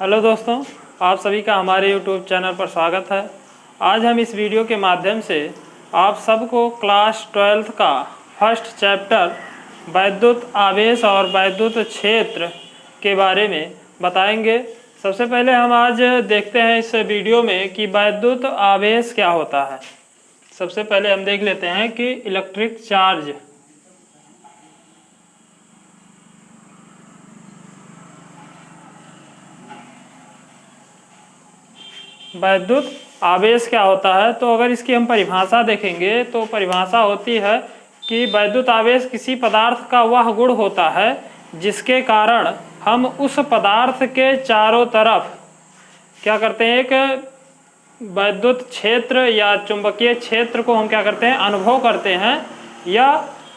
Hello दोस्तों, आप सभी का हमारे यूट्यूब चैनल पर स्वागत है। आज हम इस वीडियो के माध्यम से आप सबको क्लास 12th का फर्स्ट चैप्टर वैद्युत आवेश और वैद्युत क्षेत्र के बारे में बताएंगे। सबसे पहले हम आज देखते हैं इस वीडियो में कि वैद्युत आवेश क्या होता है। सबसे पहले हम देख लेते हैं कि इलेक्ट्रिक चार्ज। वैद्युत आवेश क्या होता है, तो अगर इसकी हम परिभाषा देखेंगे तो परिभाषा होती है कि वैद्युत आवेश किसी पदार्थ का वह गुण होता है जिसके कारण हम उस पदार्थ के चारों तरफ क्या करते हैं, एक वैद्युत क्षेत्र या चुंबकीय क्षेत्र को हम क्या करते हैं, अनुभव करते हैं या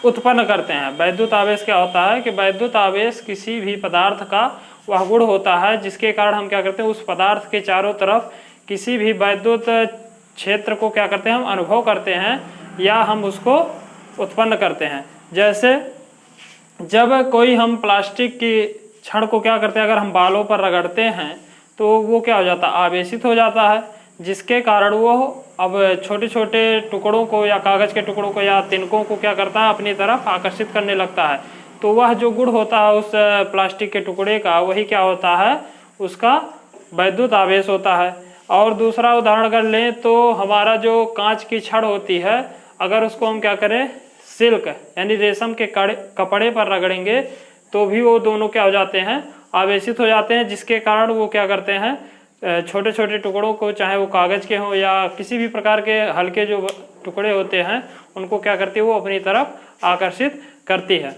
उत्पन्न करते हैं। वैद्युत आवेश क्या होता है कि वैद्युत आवेश किसी भी पदार्थ का वह गुण होता है जिसके कारण हम क्या करते हैं, उस पदार्थ के चारों तरफ किसी भी वैद्युत क्षेत्र को क्या करते हैं, हम अनुभव करते हैं या हम उसको उत्पन्न करते हैं। जैसे जब कोई हम प्लास्टिक की छड़ को क्या करते हैं, अगर हम बालों पर रगड़ते हैं तो वो क्या हो जाता है, आवेशित हो जाता है, जिसके कारण वो अब छोटे छोटे टुकड़ों को या कागज़ के टुकड़ों को या तिनकों को क्या करता है, अपनी तरफ आकर्षित करने लगता है। तो वह जो गुण होता है उस प्लास्टिक के टुकड़े का, वही क्या होता है, उसका वैद्युत आवेश होता है। और दूसरा उदाहरण अगर लें तो हमारा जो कांच की छड़ होती है, अगर उसको हम क्या करें, सिल्क यानी रेशम के कपड़े पर रगड़ेंगे तो भी वो दोनों क्या हो जाते हैं, आवेशित हो जाते हैं, जिसके कारण वो क्या करते हैं, छोटे छोटे टुकड़ों को, चाहे वो कागज़ के हों या किसी भी प्रकार के हल्के जो टुकड़े होते हैं, उनको क्या करती है, वो अपनी तरफ आकर्षित करती है।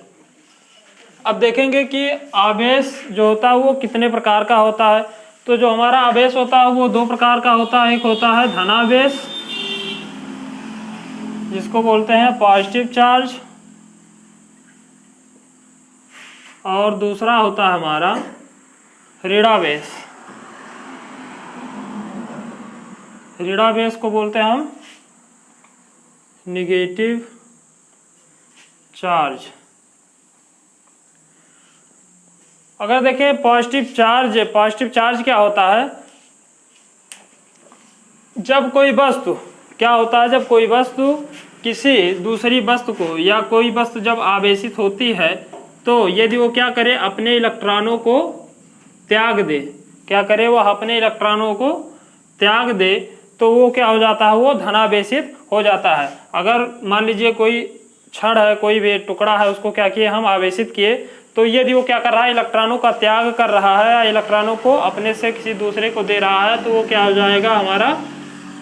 अब देखेंगे कि आवेश जो होता है वो कितने प्रकार का होता है। तो जो हमारा आवेश होता है वो दो प्रकार का होता है। एक होता है धनावेश, जिसको बोलते हैं पॉजिटिव चार्ज, और दूसरा होता है हमारा ऋणावेश। ऋणावेश को बोलते हैं हम निगेटिव चार्ज। अगर देखें पॉजिटिव चार्ज क्या होता है, जब कोई वस्तु क्या होता है, जब कोई वस्तु किसी दूसरी वस्तु को या कोई वस्तु जब आवेशित होती है तो यदि वो क्या करे, अपने इलेक्ट्रॉनों को त्याग दे, क्या करे, वह अपने इलेक्ट्रॉनों को त्याग दे, तो वो क्या हो जाता है, वो धनावेशित हो जाता है। अगर मान लीजिए कोई छड़ है, कोई भी टुकड़ा है, उसको क्या किए हम, आवेशित किए, तो यदि वो क्या कर रहा है, इलेक्ट्रॉनों का त्याग कर रहा है या इलेक्ट्रॉनों को अपने से किसी दूसरे को दे रहा है, तो वो क्या हो जाएगा, हमारा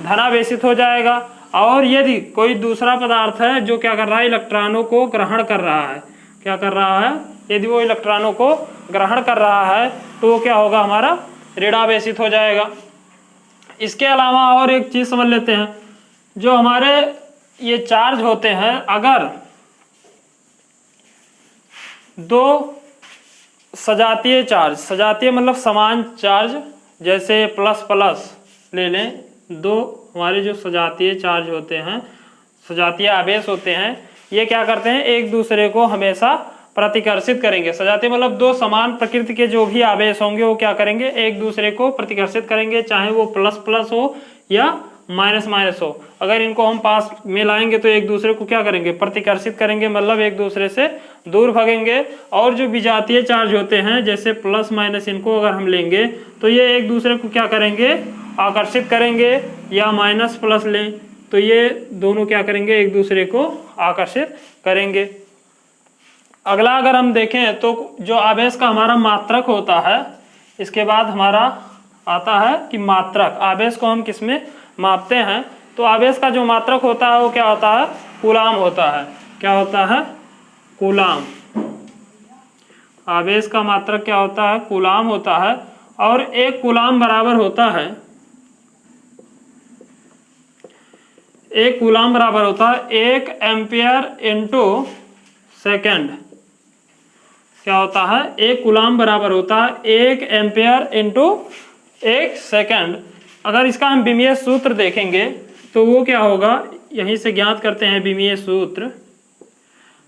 धनावेशित हो जाएगा। और यदि कोई दूसरा पदार्थ है जो क्या कर रहा है, इलेक्ट्रॉनों को ग्रहण कर रहा है, क्या कर रहा है, यदि वो इलेक्ट्रॉनों को ग्रहण कर रहा है तो वो क्या होगा, हमारा ऋणावेशित हो जाएगा। इसके अलावा और एक चीज समझ लेते हैं, जो हमारे ये चार्ज होते हैं, अगर दो सजातीय चार्ज, सजातीय मतलब समान चार्ज, जैसे प्लस प्लस ले लें, दो हमारे जो सजातीय चार्ज होते हैं, सजातीय आवेश होते हैं, ये क्या करते हैं, एक दूसरे को हमेशा प्रतिकर्षित करेंगे। सजातीय मतलब दो समान प्रकृति के जो भी आवेश होंगे वो क्या करेंगे, एक दूसरे को प्रतिकर्षित करेंगे, चाहे वो प्लस प्लस हो या माइनस माइनस हो। अगर इनको हम पास में लाएंगे तो एक दूसरे को क्या करेंगे, प्रतिकर्षित करेंगे, मतलब एक दूसरे से दूर भागेंगे। और जो विजातीय चार्ज होते हैं, जैसे प्लस माइनस, इनको अगर हम लेंगे तो ये एक दूसरे को क्या करेंगे, आकर्षित करेंगे, या माइनस प्लस लें तो ये दोनों क्या करेंगे, एक दूसरे को आकर्षित करेंगे। अगला अगर हम देखें तो जो आवेश का हमारा मात्रक होता है, इसके बाद हमारा आता है कि मात्रक, आवेश को हम किसमें मापते हैं, तो आवेश का जो मात्रक होता है वो क्या होता है, कूलाम होता है। क्या होता है, कूलाम। आवेश का मात्रक क्या होता है, कूलाम होता है। और एक कूलाम बराबर होता है, एक कूलाम बराबर होता है 1 एम्पियर इंटू सेकेंड। क्या होता है, एक कूलाम बराबर होता है 1 एम्पियर इंटू 1 सेकेंड। अगर इसका हम बीमीय सूत्र देखेंगे तो वो क्या होगा, यहीं से ज्ञात करते हैं बीमीय सूत्र।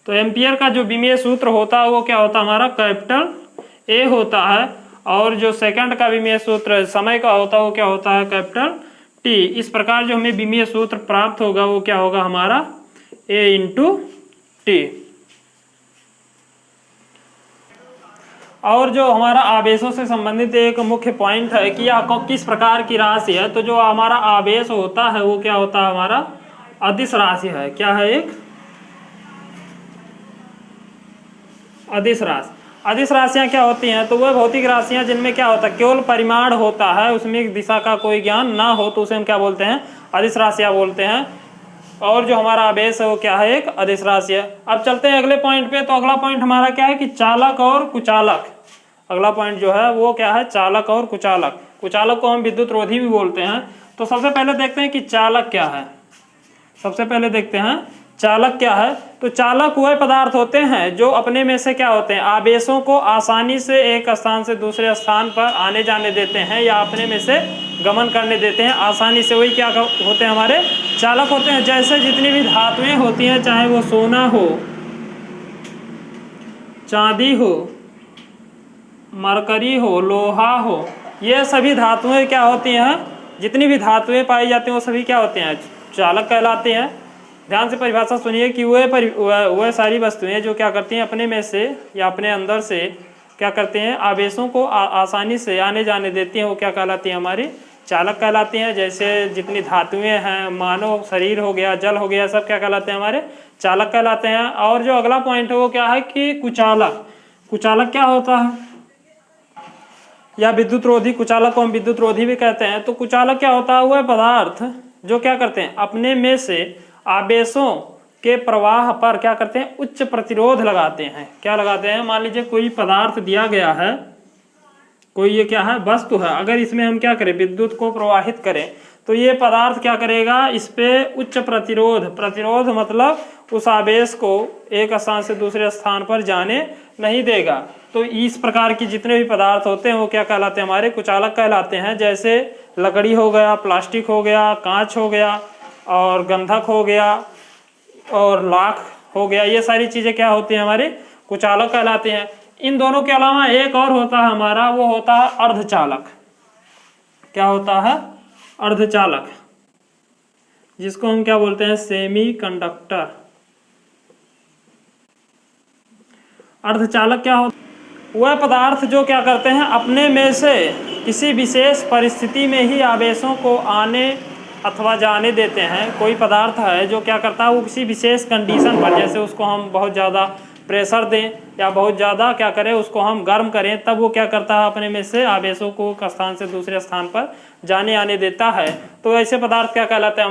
तो एम्पियर का जो बीमीय सूत्र होता है वो क्या होता है, हमारा कैपिटल ए होता है। और जो सेकंड का विमीय सूत्र समय का होता है वो क्या होता है कैपिटल टी। इस प्रकार जो हमें विमीय सूत्र प्राप्त होगा वो क्या होगा हमारा A इंटू टी। और जो हमारा आवेशों से संबंधित एक मुख्य पॉइंट है कि यह किस प्रकार की राशि है, तो जो हमारा आवेश होता है वो क्या होता है हमारा अदिश राशि है। क्या है एक अदिश राशि। अदिश राशियां क्या होती हैं, तो वह भौतिक राशियां जिनमें क्या होता है केवल परिमाण होता है, उसमें दिशा का कोई ज्ञान ना हो, तो उसे हम क्या बोलते हैं अदिश राशियां बोलते हैं। और जो हमारा आवेश है वो क्या है एक अदिश राशि है। अब चलते हैं अगले पॉइंट पे। तो अगला पॉइंट हमारा क्या है कि चालक और कुचालक। अगला पॉइंट जो है वो क्या है चालक और कुचालक। कुचालक को हम विद्युत रोधी भी बोलते हैं। तो सबसे पहले देखते हैं कि चालक क्या है। सबसे पहले देखते हैं चालक क्या है। तो चालक वह पदार्थ होते हैं जो अपने में से क्या होते हैं आवेशों को आसानी से एक स्थान से दूसरे स्थान पर आने जाने देते हैं या अपने में से गमन करने देते हैं आसानी से, वही क्या होते हैं हमारे चालक होते हैं। जैसे जितनी भी धातुएं होती हैं, चाहे वो सोना हो, चांदी हो, मरकरी हो, लोहा हो, ये सभी धातुएं क्या होती हैं, जितनी भी धातुएं पाई जाती हैं वो सभी क्या होते हैं चालक कहलाते हैं। ध्यान से परिभाषा सुनिए कि वह सारी वस्तुएं जो क्या करती हैं अपने में से या अपने अंदर से क्या करते हैं आवेशों को आसानी से आने जाने देती हैं, वो क्या कहलाती हैं हमारी चालक कहलाती हैं। जैसे जितनी धातुएं हैं, मानव शरीर हो गया, जल हो गया, सब क्या कहलाते हैं हमारे चालक कहलाते हैं। और जो अगला पॉइंट है वो क्या है कि कुचालक। कुचालक क्या होता है, या विद्युत रोधी। कुचालक को हम विद्युत रोधी भी कहते हैं। तो कुचालक क्या होता है, वह पदार्थ जो क्या करते हैं अपने में से आवेशों के प्रवाह पर क्या करते हैं उच्च प्रतिरोध लगाते हैं। क्या लगाते हैं, मान लीजिए कोई पदार्थ दिया गया है, कोई ये क्या है वस्तु है, अगर इसमें हम क्या करें विद्युत को प्रवाहित करें तो ये पदार्थ क्या करेगा इस पे उच्च प्रतिरोध। प्रतिरोध मतलब उस आवेश को एक स्थान से दूसरे स्थान पर जाने नहीं देगा। तो इस प्रकार की जितने भी पदार्थ होते हैं वो क्या कहलाते हैं हमारे कुचालक कहलाते हैं। जैसे लकड़ी हो गया, प्लास्टिक हो गया, कांच हो गया, और गंधक हो गया, और लाख हो गया, ये सारी चीजें क्या होती हैं हमारे कुचालक कहलाते हैं। इन दोनों के अलावा एक और होता है हमारा, वो होता है अर्धचालक। क्या होता है अर्धचालक, जिसको हम क्या बोलते हैं सेमी कंडक्टर। अर्धचालक क्या होता है, वह पदार्थ जो क्या करते हैं अपने में से किसी विशेष परिस्थिति में ही आवेशों को आने अथवा जाने देते हैं। कोई पदार्थ है जो क्या करता है वो किसी विशेष कंडीशन पर, जैसे उसको हम बहुत ज़्यादा प्रेशर दें या बहुत ज़्यादा क्या करें उसको हम गर्म करें, तब वो क्या करता है अपने में से आवेशों को एक स्थान से दूसरे स्थान पर जाने आने देता है। तो ऐसे पदार्थ क्या कहलाते हैं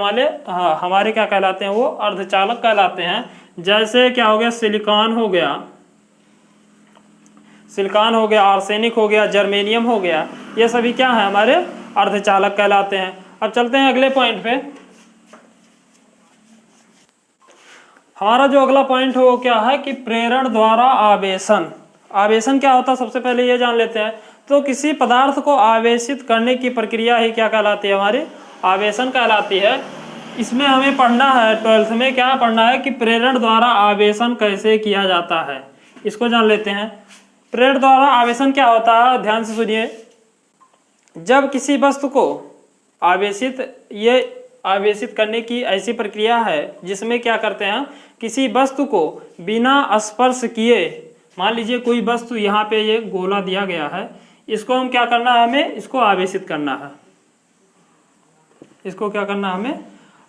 हमारे क्या कहलाते हैं वो अर्धचालक कहलाते हैं। जैसे क्या हो गया सिलिकॉन हो गया, सिलिकॉन हो गया, आर्सेनिक हो गया, जर्मेनियम हो गया, ये सभी क्या है हमारे अर्धचालक कहलाते हैं। अब चलते हैं अगले पॉइंट पे। हमारा जो अगला पॉइंट है वो क्या है कि प्रेरण द्वारा आवेशन। आवेशन क्या होता है सबसे पहले ये जान लेते हैं। तो किसी पदार्थ को आवेशित करने की प्रक्रिया ही क्या कहलाती है हमारी आवेशन कहलाती है। इसमें हमें पढ़ना है 12th में क्या पढ़ना है कि प्रेरण द्वारा आवेशन कैसे किया जाता है, इसको जान लेते हैं। प्रेरण द्वारा आवेशन क्या होता है, ध्यान से सुनिए। जब किसी वस्तु को आवेशित करने की ऐसी प्रक्रिया है जिसमें क्या करते हैं किसी वस्तु को बिना स्पर्श किए, मान लीजिए कोई वस्तु यहाँ पे ये गोला दिया गया है, इसको हम क्या करना है हमें इसको आवेशित करना है। इसको क्या करना है हमें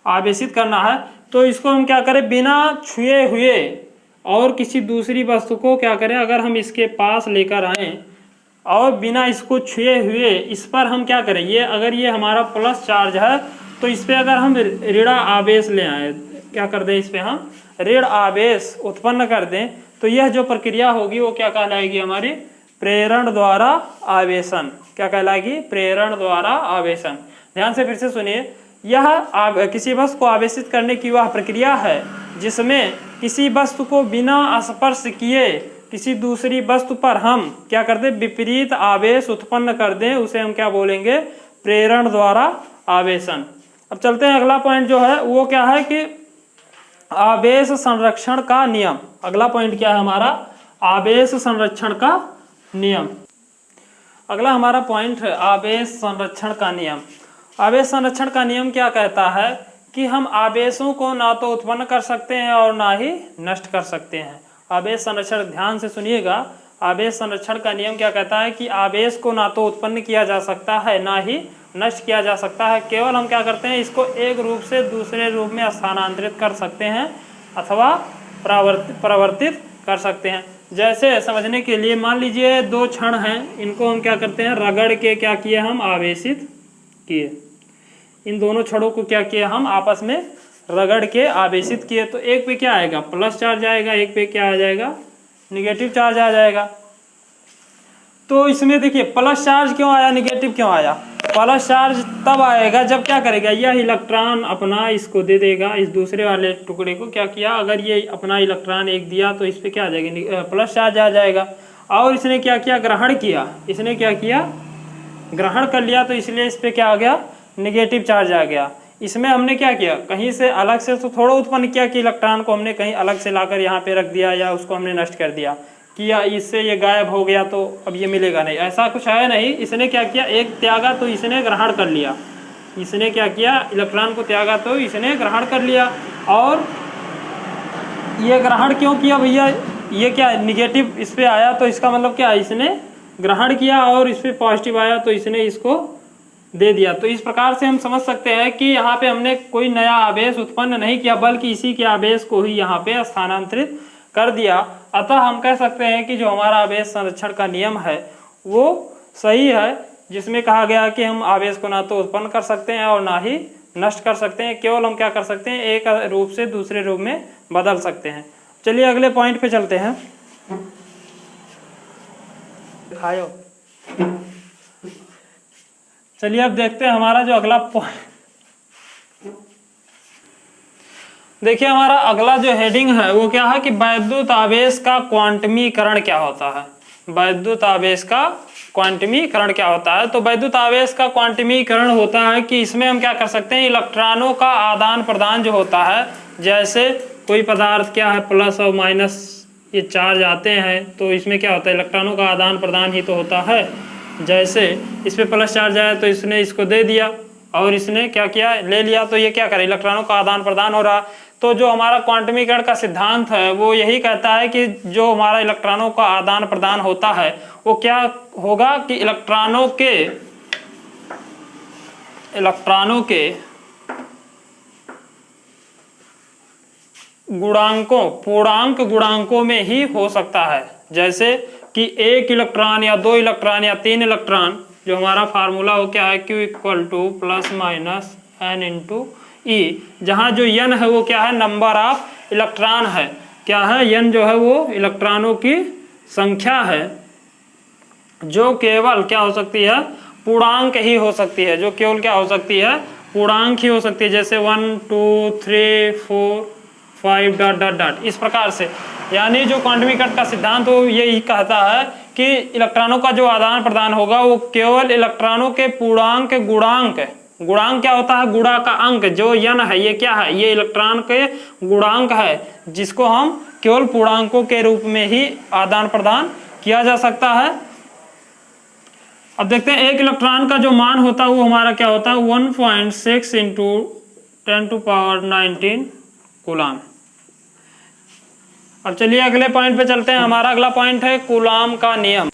आवेशित करना है। तो इसको हम क्या करें बिना छुए हुए और किसी दूसरी वस्तु को क्या करें अगर हम इसके पास लेकर आए और बिना इसको छुए हुए इस पर हम क्या करें अगर ये हमारा प्लस चार्ज है तो इस पर अगर हम ऋण आवेश ले आए, क्या कर दें इस पर हम ऋण आवेश उत्पन्न कर दें, तो यह जो प्रक्रिया होगी वो क्या कहलाएगी हमारी प्रेरण द्वारा आवेशन। क्या कहलाएगी प्रेरण द्वारा आवेशन। ध्यान से फिर से सुनिए, यह किसी वस्तु को आवेशित करने की वह प्रक्रिया है जिसमें किसी वस्तु को बिना स्पर्श किए किसी दूसरी वस्तु पर हम क्या कर दें विपरीत आवेश उत्पन्न कर दें, उसे हम क्या बोलेंगे प्रेरण द्वारा आवेशन। अब चलते हैं अगला पॉइंट जो है वो क्या है कि आवेश संरक्षण का नियम। अगला पॉइंट क्या है हमारा आवेश संरक्षण का नियम। अगला हमारा पॉइंट है आवेश संरक्षण का नियम। आवेश संरक्षण का नियम क्या कहता है कि हम आवेशों को ना तो उत्पन्न कर सकते हैं और ना ही नष्ट कर सकते हैं। आवेश संरक्षण, ध्यान से सुनिएगा, आवेश संरक्षण का नियम क्या कहता है कि आवेश को ना तो उत्पन्न किया जा सकता है ना ही नष्ट किया जा सकता है। केवल हम क्या करते हैं, इसको एक रूप से दूसरे रूप में स्थानांतरित कर सकते हैं अथवा परिवर्तित कर सकते हैं। जैसे समझने के लिए मान लीजिए दो क्षण हैं, इनको हम क्या करते हैं, रगड़ के क्या किए, हम आवेशित किए। इन दोनों छड़ों को क्या किया, हम आपस में रगड़ के आवेशित किए। तो एक पे क्या आएगा, प्लस चार्ज आएगा, एक पे क्या आ जाएगा, निगेटिव चार्ज आ जाएगा। तो इसमें देखिए प्लस चार्ज क्यों आया, निगेटिव क्यों आया। प्लस चार्ज तब आएगा जब क्या करेगा, यह इलेक्ट्रॉन अपना इसको दे देगा, इस दूसरे वाले टुकड़े को क्या किया, अगर ये अपना इलेक्ट्रॉन एक दिया तो इस पे क्या आ जाएगा, प्लस चार्ज आ जाएगा। और इसने क्या किया, ग्रहण किया, इसने क्या किया, ग्रहण कर लिया, तो इसलिए इस पे क्या आ गया, निगेटिव चार्ज आ गया। इसमें हमने क्या किया, कहीं से अलग से तो थोड़ा उत्पन्न किया कि इलेक्ट्रॉन को हमने कहीं अलग से लाकर यहाँ पे रख दिया या उसको हमने नष्ट कर दिया, किया, इससे ये गायब हो गया तो अब ये मिलेगा नहीं, ऐसा कुछ है नहीं। इसने क्या किया, एक त्यागा तो इसने ग्रहण कर लिया, इसने क्या किया, इलेक्ट्रॉन को त्यागा तो इसने ग्रहण कर लिया। और ये ग्रहण क्यों किया भैया, ये क्या निगेटिव इस पर आया तो इसका मतलब क्या, इसने ग्रहण किया और इस पर पॉजिटिव आया तो इसने इसको दे दिया। तो इस प्रकार से हम समझ सकते हैं कि यहाँ पे हमने कोई नया आवेश उत्पन्न नहीं किया बल्कि इसी के आवेश को ही यहाँ पे स्थानांतरित कर दिया। अतः हम कह सकते हैं कि जो हमारा आवेश संरक्षण का नियम है वो सही है, जिसमें कहा गया कि हम आवेश को ना तो उत्पन्न कर सकते हैं और ना ही नष्ट कर सकते हैं, केवल हम क्या कर सकते हैं, एक रूप से दूसरे रूप में बदल सकते हैं। चलिए अगले पॉइंट पे चलते हैं। खायो, चलिए अब देखते हैं हमारा जो अगला पॉइंट, देखिए हमारा अगला जो हेडिंग है वो क्या है कि वैद्युत आवेश का क्वांटमीकरण क्या होता है। वैद्युत आवेश का क्वांटमीकरण क्या होता है। तो वैद्युत आवेश का क्वांटमीकरण होता है कि इसमें हम क्या कर सकते हैं, इलेक्ट्रॉनों का आदान प्रदान जो होता है, जैसे कोई पदार्थ क्या है, प्लस और माइनस ये चार्ज आते हैं तो इसमें क्या होता है, इलेक्ट्रॉनों का आदान प्रदान ही तो होता है। जैसे इस पे प्लस चार्ज आया तो इसने इसको दे दिया और इसने क्या किया, ले लिया, तो ये क्या करे, इलेक्ट्रॉनों का आदान प्रदान हो रहा। तो जो हमारा क्वांटमीकरण का सिद्धांत है वो यही कहता है कि जो हमारा इलेक्ट्रॉनों का आदान प्रदान होता है वो क्या होगा कि इलेक्ट्रॉनों के पूर्णांक गुणांकों में ही हो सकता है। जैसे कि एक इलेक्ट्रॉन या दो इलेक्ट्रॉन या तीन इलेक्ट्रॉन, जो हमारा फार्मूला हो क्या है, Q = +- N × E, जहाँ जो N है वो क्या है, नंबर ऑफ इलेक्ट्रॉन है, क्या है, N जो है वो इलेक्ट्रॉनों की संख्या है, जो केवल क्या हो सकती है, पूर्णांक ही हो सकती है, जो केवल क्या हो सकती है, पूर्णांक ही हो सकती है। जैसे 1 2 3 4 5 ... इस प्रकार से। यानी जो क्वांटमीकरण का सिद्धांत हो यही कहता है कि इलेक्ट्रॉनों का जो आदान प्रदान होगा वो केवल इलेक्ट्रॉनों के पूर्णांक गुणांक क्या होता है, गुणा का अंक, जो N है ये क्या है, ये इलेक्ट्रॉन के गुणांक है, जिसको हम केवल पूर्णांकों के रूप में ही आदान प्रदान किया जा सकता है। अब देखते हैं एक इलेक्ट्रॉन का जो मान होता है वो हमारा क्या होता है, 1.6 × 10⁻19 कूलाम। अब चलिए अगले पॉइंट पे चलते हैं। हमारा अगला पॉइंट है कूलाम का नियम।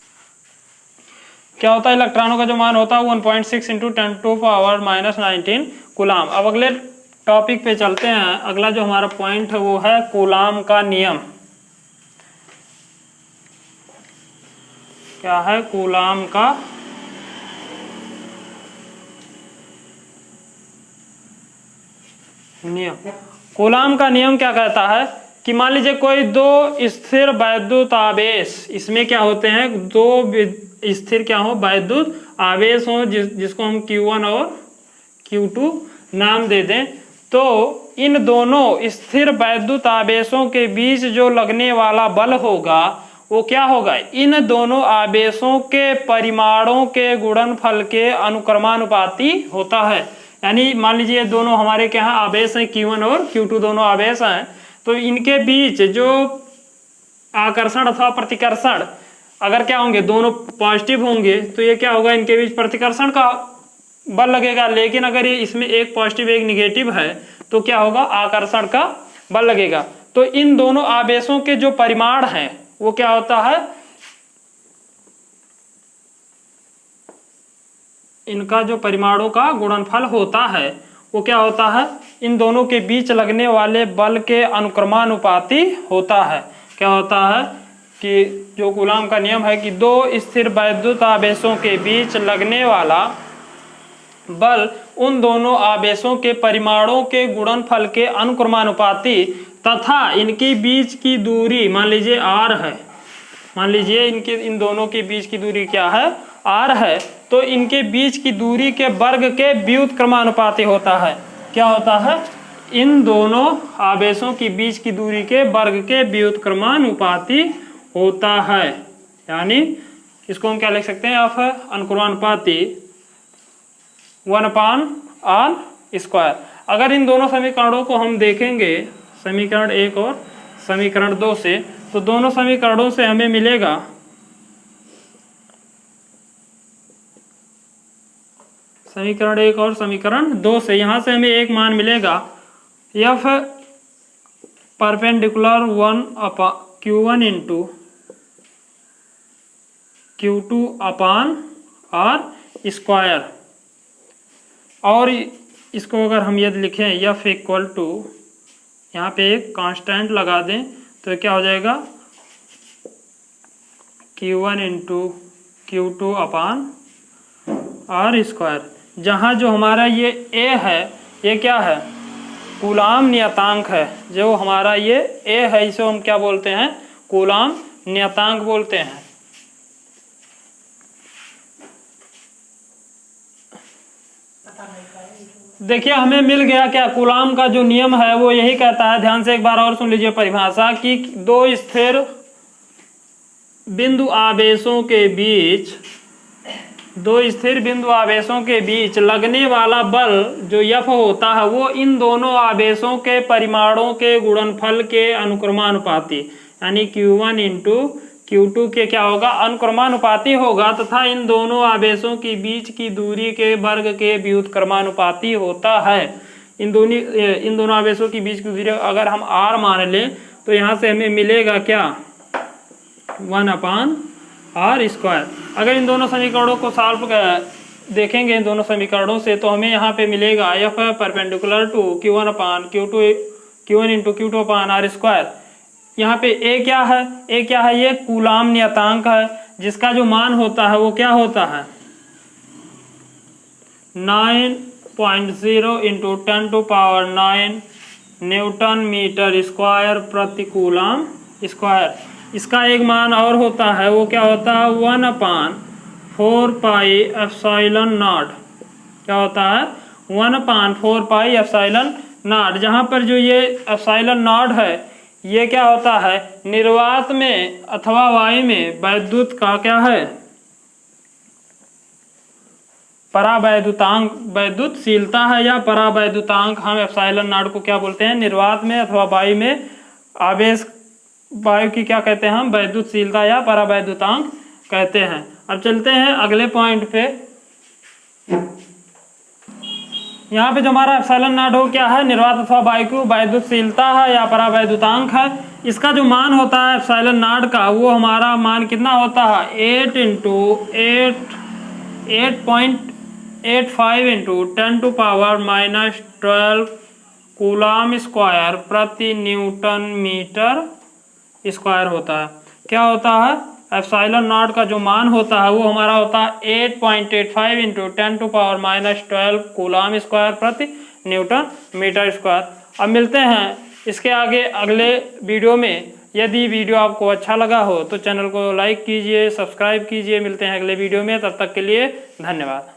क्या होता है, इलेक्ट्रॉनों का जो मान होता है 1.6 × 10⁻19 कूलाम। अब अगले टॉपिक पे चलते हैं। अगला जो हमारा पॉइंट है वो है कूलाम का नियम। क्या है, कूलाम का नियम। कूलाम का नियम क्या कहता है कि मान लीजिए कोई दो स्थिर वैद्युत आवेश, इसमें क्या होते हैं, दो स्थिर क्या हो, वैद्युत आवेश हो, जिसको हम Q1 और Q2 नाम दे दें। तो इन दोनों स्थिर वैद्युत आवेशों के बीच जो लगने वाला बल होगा वो क्या होगा, इन दोनों आवेशों के परिमाणों के गुणनफल के अनुक्रमानुपाती होता है। यानी मान लीजिए दोनों हमारे क्या हैं, आवेश हैं, Q1 और Q2 दोनों आवेश हैं, तो इनके बीच जो आकर्षण अथवा प्रतिकर्षण अगर क्या होंगे, दोनों पॉजिटिव होंगे तो ये क्या होगा, इनके बीच प्रतिकर्षण का बल लगेगा। लेकिन अगर ये इसमें एक पॉजिटिव एक निगेटिव है तो क्या होगा, आकर्षण का बल लगेगा। तो इन दोनों आवेशों के जो परिमाण हैं वो क्या होता है, इनका जो परिमाणों का गुणनफल होता है वो क्या होता है, इन दोनों के बीच लगने वाले बल के अनुक्रमानुपाती होता है। क्या होता है कि जो कूलाम का नियम है कि दो स्थिर वैद्युत आवेशों के बीच लगने वाला बल उन दोनों आवेशों के परिमाणों के गुणनफल के अनुक्रमानुपाती तथा इनके बीच की दूरी मान लीजिए r है, मान लीजिए इन दोनों के बीच की दूरी क्या है, r है, तो इनके बीच की दूरी के वर्ग के व्युत्क्रमानुपाती होता है। क्या होता है, इन दोनों आवेशों के बीच की दूरी के वर्ग के व्युत्क्रमानुपाती होता है। यानी इसको हम क्या लिख सकते हैं, f अनुक्रमानुपाती 1/r²। अगर इन दोनों समीकरणों को हम देखेंगे, समीकरण 1 और समीकरण 2 से, तो दोनों समीकरणों से हमें मिलेगा समीकरण 1 और समीकरण 2 से, यहाँ से हमें एक मान मिलेगा f perpendicular Q1 into Q2/r²। और इसको अगर हम यदि लिखें f इक्वल टू, यहाँ पे एक कांस्टेंट लगा दें तो क्या हो जाएगा, Q1 इंटू Q2/r²। जहाँ जो हमारा ये A है, ये क्या है, कूलाम नियतांक है। जो हमारा ये A है इसे हम क्या बोलते हैं, कूलाम नियतांक बोलते हैं। देखिए हमें मिल गया क्या, कूलाम का जो नियम है वो यही कहता है, ध्यान से एक बार और सुन लीजिए परिभाषा, कि दो स्थिर बिंदु आवेशों के बीच लगने वाला बल जो F होता है वो इन दोनों आवेशों के परिमाणों के गुणनफल के अनुक्रमानुपाती यानी Q1 इंटू Q2 के क्या होगा, अनुक्रमानुपाती होगा, तथा इन दोनों आवेशों के बीच की दूरी के वर्ग के व्युत्क्रमानुपाती होता है। इन दोनों आवेशों के बीच की दूरी अगर हम r मान लें तो यहाँ से हमें मिलेगा क्या, 1/r²। अगर इन दोनों समीकरणों को सॉल्व देखेंगे, इन दोनों समीकरणों से, तो हमें यहाँ पे मिलेगा f perpendicular to Q1 into Q2/r²। यहाँ पे A क्या है, ये कूलाम नियतांक है, जिसका जो मान होता है वो क्या होता है, 9.0 इंटू 10⁹ न्यूटन मीटर स्क्वायर प्रति कूलाम स्क्वायर। इसका एक मान और होता है, वो क्या होता है, 1/4πε0। क्या होता है, 1/4πε0। जहाँ पर जो ये ε0 है ये क्या होता है, निर्वात में अथवा वायु में वैद्युत का क्या है, परावैद्युतांक, वैद्युतशीलता है या परावैद्युतांक। हम ε0 को क्या बोलते हैं, निर्वात में अथवा वायु में आवेश वायु की क्या कहते हैं हम, वैद्युतशीलता या परावैद्युतांक कहते हैं। अब चलते हैं अगले पॉइंट पे। यहाँ पे जो हमारा ε0 हो क्या है, निर्वात अथवा वायु की वैद्युतशीलता है या परावैद्युतांक है। इसका जो मान होता है ε0 का, वो हमारा मान कितना होता है, 8.85 इंटू 10⁻⁻12 कूलाम स्क्वायर प्रति न्यूटन मीटर स्क्वायर होता है। क्या होता है, ε0 का जो मान होता है वो हमारा होता है 8.85 इंटू 10⁻⁻12 कूलाम स्क्वायर प्रति न्यूटन मीटर स्क्वायर। अब मिलते हैं इसके आगे अगले वीडियो में। यदि वीडियो आपको अच्छा लगा हो तो चैनल को लाइक कीजिए, सब्सक्राइब कीजिए। मिलते हैं अगले वीडियो में, तब तक के लिए धन्यवाद।